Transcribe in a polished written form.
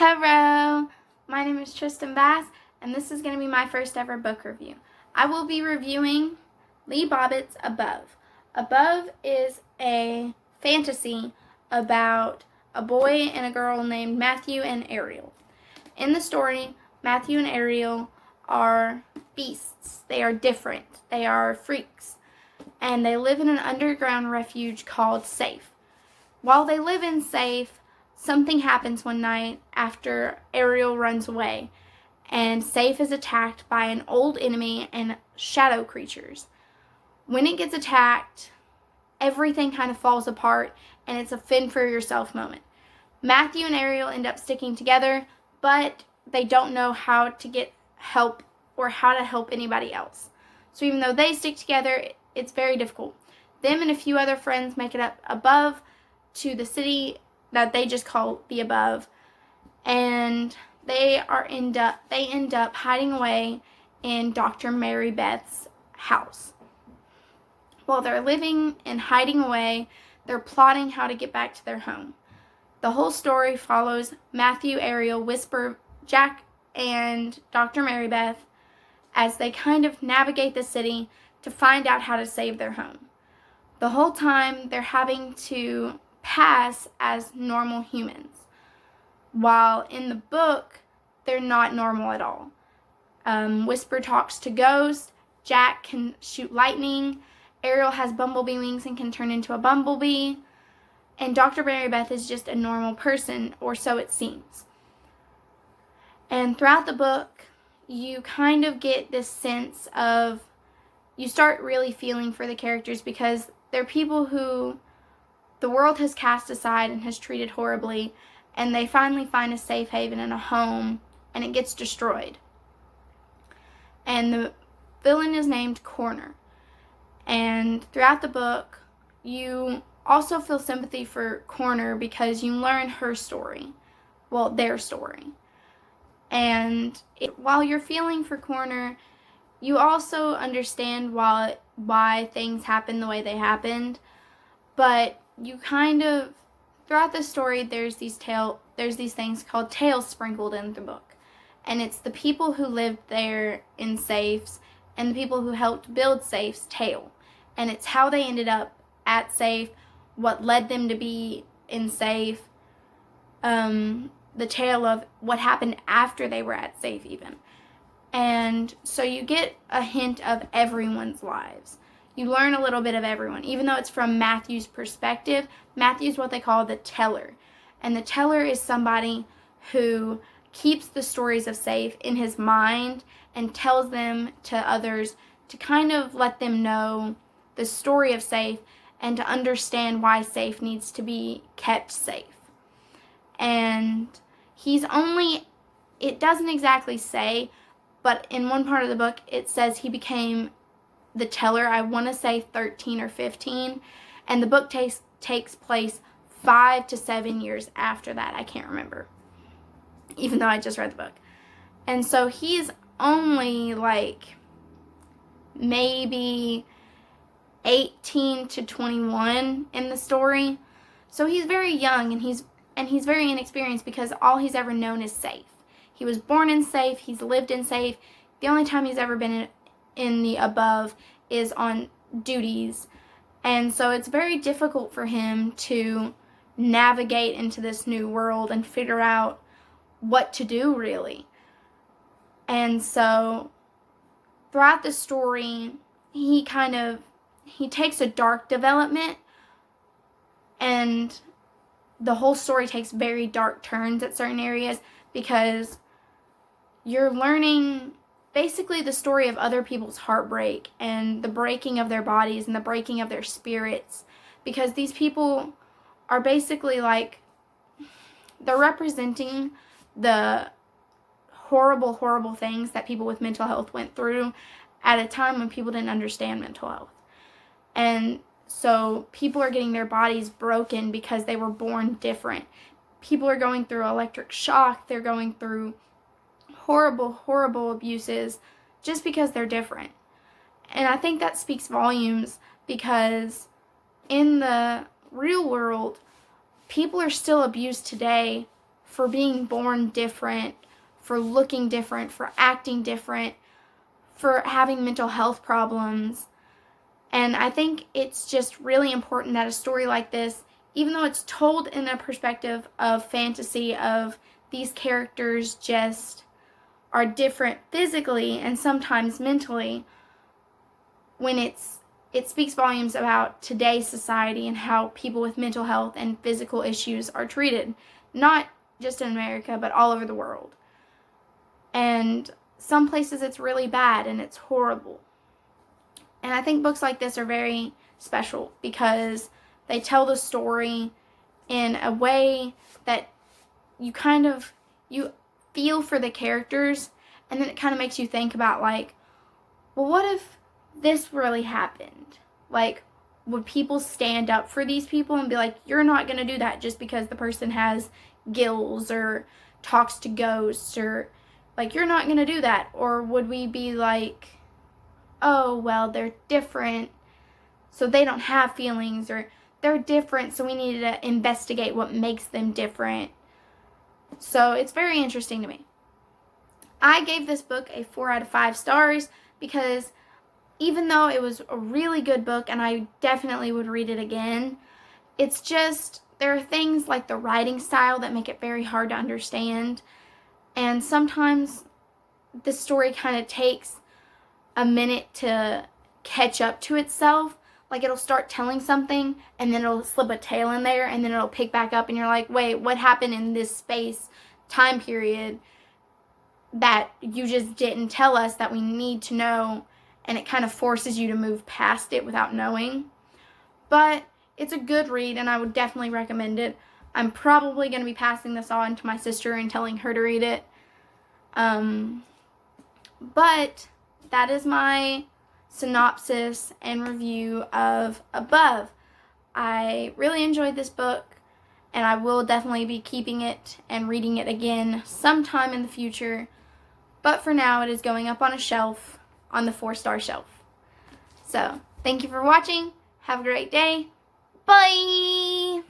Hello, my name is Tristan Bass, and this is going to be my first ever book review. I will be reviewing Leah Bobet's Above. Above is a fantasy about a boy and a girl named Matthew and Ariel. In the story, Matthew and Ariel are beasts. They are different. They are freaks. And they live in an underground refuge called Safe. While they live in Safe, something happens one night after Ariel runs away, and Safe is attacked by an old enemy and shadow creatures. When it gets attacked, everything kind of falls apart, and it's a fend for yourself moment. Matthew and Ariel end up sticking together, but they don't know how to get help or how to help anybody else. So even though they stick together, it's very difficult. Them and a few other friends make it up above to the city that they just call the Above, and they end up hiding away in Dr. Mary Beth's house. While they're living and hiding away, they're plotting how to get back to their home. The whole story follows Matthew, Ariel, Whisper, Jack, and Dr. Mary Beth as they kind of navigate the city to find out how to save their home. The whole time they're having to pass as normal humans, while in the book they're not normal at all. Whisper talks to ghosts, Jack can shoot lightning, Ariel has bumblebee wings and can turn into a bumblebee, and Dr. Mary Beth is just a normal person, or so it seems. And throughout the book, you kind of get this sense of, you start really feeling for the characters because they're people who the world has cast aside and has treated horribly, and they finally find a safe haven and a home, and it gets destroyed. And the villain is named Corner. And throughout the book, you also feel sympathy for Corner because you learn her story. Well, their story. And while you're feeling for Corner, you also understand why things happened the way they happened. But you kind of, throughout the story, there's these things called tales sprinkled in the book. And it's the people who lived there in safes and the people who helped build safes' tale. And it's how they ended up at safe, what led them to be in safe, the tale of what happened after they were at safe even. And so you get a hint of everyone's lives. You learn a little bit of everyone. Even though it's from Matthew's perspective, Matthew's what they call the teller. And the teller is somebody who keeps the stories of Safe in his mind and tells them to others to kind of let them know the story of Safe and to understand why Safe needs to be kept safe. And it doesn't exactly say, but in one part of the book it says he became the teller, I want to say 13 or 15, and the book takes place 5 to 7 years after that. I can't remember, even though I just read the book. And so he's only like maybe 18 to 21 in the story. So he's very young, and he's very inexperienced because all he's ever known is Safe. He was born in Safe, he's lived in Safe. The only time he's ever been in the Above is on duties, and so it's very difficult for him to navigate into this new world and figure out what to do, really. And so throughout the story, he takes a dark development, and the whole story takes very dark turns at certain areas because you're learning basically the story of other people's heartbreak and the breaking of their bodies and the breaking of their spirits, because these people are basically they're representing the horrible, horrible things that people with mental health went through at a time when people didn't understand mental health. And so people are getting their bodies broken because they were born different. People are going through electric shock. They're going through horrible, horrible abuses just because they're different. And I think that speaks volumes because in the real world, people are still abused today for being born different, for looking different, for acting different, for having mental health problems. And I think it's just really important that a story like this, even though it's told in a perspective of fantasy, of these characters just are different physically and sometimes mentally, when it speaks volumes about today's society and how people with mental health and physical issues are treated, not just in America, but all over the world. And some places it's really bad and it's horrible. And I think books like this are very special because they tell the story in a way that you feel for the characters, and then it kind of makes you think about, like, well, what if this really happened? Like, would people stand up for these people and be like, you're not going to do that just because the person has gills or talks to ghosts, or like, you're not going to do that? Or would we be like, oh, well, they're different, so they don't have feelings, or they're different, so we need to investigate what makes them different? So it's very interesting to me. I gave this book a 4 out of 5 stars because even though it was a really good book and I definitely would read it again, it's just, there are things like the writing style that make it very hard to understand. And sometimes the story kind of takes a minute to catch up to itself. Like, it'll start telling something and then it'll slip a tail in there and then it'll pick back up and you're like, wait, what happened in this time period that you just didn't tell us that we need to know? And it kind of forces you to move past it without knowing. But it's a good read and I would definitely recommend it. I'm probably going to be passing this on to my sister and telling her to read it. But that is my synopsis and review of Above. I really enjoyed this book, and I will definitely be keeping it and reading it again sometime in the future. But for now, it is going up on a shelf, on the 4-star shelf. So, thank you for watching. Have a great day. Bye!